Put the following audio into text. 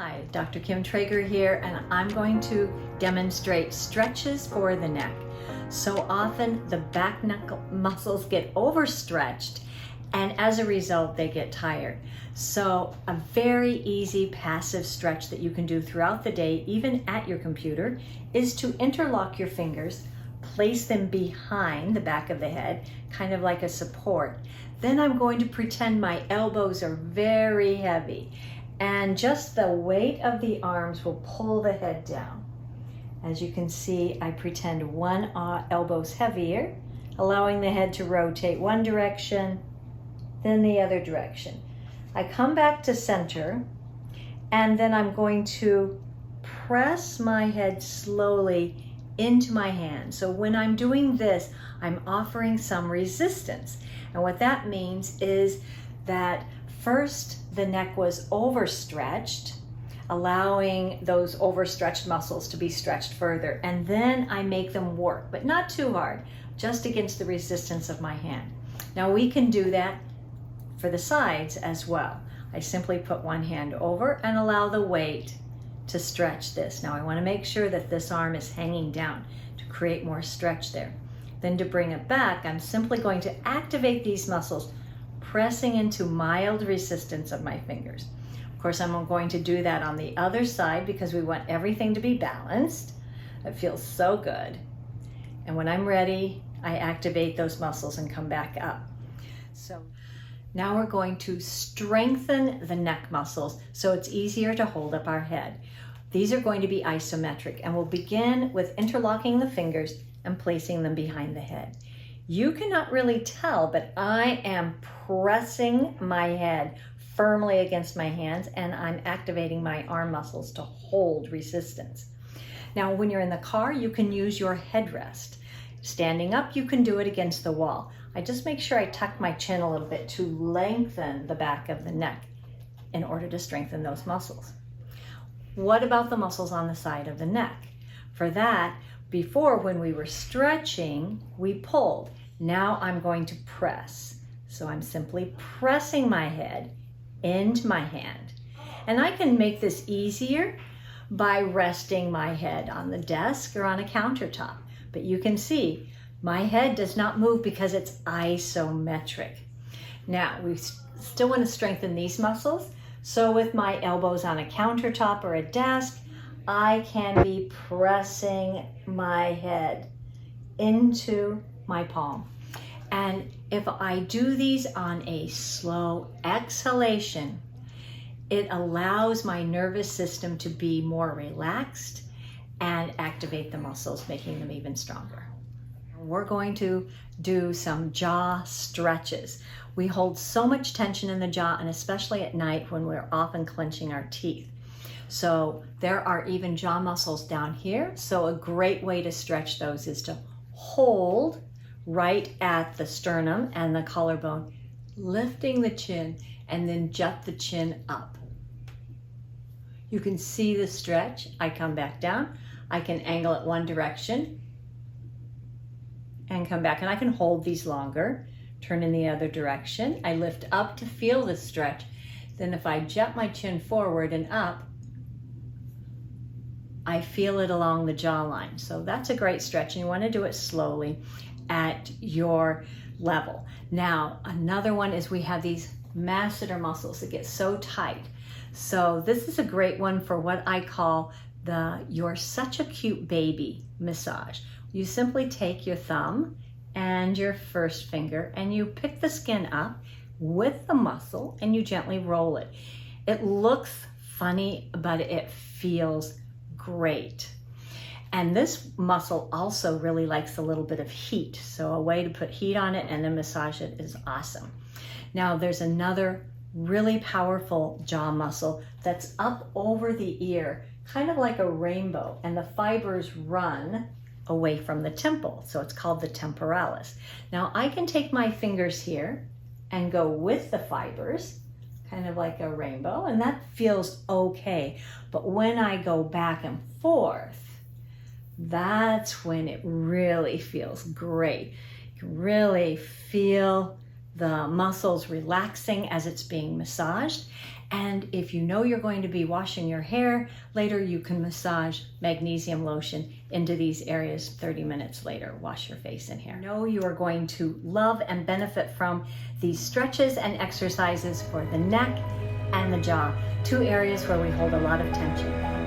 Hi, Dr. Kim Traeger here, and I'm going to demonstrate stretches for the neck. So often the back neck muscles get overstretched, and as a result they get tired. So a very easy passive stretch that you can do throughout the day, even at your computer, is to interlock your fingers, place them behind the back of the head, kind of like a support. Then I'm going to pretend my elbows are very heavy, and just the weight of the arms will pull the head down. As you can see, I pretend one elbow's heavier, allowing the head to rotate one direction, then the other direction. I come back to center, and then I'm going to press my head slowly into my hand. So when I'm doing this, I'm offering some resistance. And what that means is that first, the neck was overstretched, allowing those overstretched muscles to be stretched further. And then I make them work, but not too hard, just against the resistance of my hand. Now we can do that for the sides as well. I simply put one hand over and allow the weight to stretch this. Now I want to make sure that this arm is hanging down to create more stretch there. Then to bring it back, I'm simply going to activate these muscles, pressing into mild resistance of my fingers. Of course, I'm going to do that on the other side because we want everything to be balanced. It feels so good. And when I'm ready, I activate those muscles and come back up. So now we're going to strengthen the neck muscles so it's easier to hold up our head. These are going to be isometric, and we'll begin with interlocking the fingers and placing them behind the head. You cannot really tell, but I am pressing my head firmly against my hands, and I'm activating my arm muscles to hold resistance. Now, when you're in the car, you can use your headrest. Standing up, you can do it against the wall. I just make sure I tuck my chin a little bit to lengthen the back of the neck in order to strengthen those muscles. What about the muscles on the side of the neck? For that, before, when we were stretching, we pulled. Now I'm going to press. So I'm simply pressing my head into my hand. And I can make this easier by resting my head on the desk or on a countertop. But you can see my head does not move because it's isometric. Now we still want to strengthen these muscles. So with my elbows on a countertop or a desk, I can be pressing my head into my palm. And if I do these on a slow exhalation, it allows my nervous system to be more relaxed and activate the muscles, making them even stronger. We're going to do some jaw stretches. We hold so much tension in the jaw, and especially at night when we're often clenching our teeth. So there are even jaw muscles down here. So a great way to stretch those is to hold right at the sternum and the collarbone, lifting the chin, and then jut the chin up. You can see the stretch. I come back down. I can angle it one direction and come back, and I can hold these longer. Turn in the other direction. I lift up to feel the stretch. Then if I jut my chin forward and up, I feel it along the jawline. So that's a great stretch, and you want to do it slowly at your level. Now, another one is we have these masseter muscles that get so tight. So this is a great one for what I call the "you're such a cute baby" massage. You simply take your thumb and your first finger and you pick the skin up with the muscle and you gently roll it. It looks funny, but it feels great. And this muscle also really likes a little bit of heat. So a way to put heat on it and then massage it is awesome. Now there's another really powerful jaw muscle that's up over the ear, kind of like a rainbow, and the fibers run away from the temple. So it's called the temporalis. Now I can take my fingers here and go with the fibers, kind of like a rainbow, and that feels okay. But when I go back and forth, that's when it really feels great. You can really feel the muscles relaxing as it's being massaged. And if you know you're going to be washing your hair later, you can massage magnesium lotion into these areas 30 minutes later. Wash your face and hair. Know you are going to love and benefit from these stretches and exercises for the neck and the jaw, two areas where we hold a lot of tension.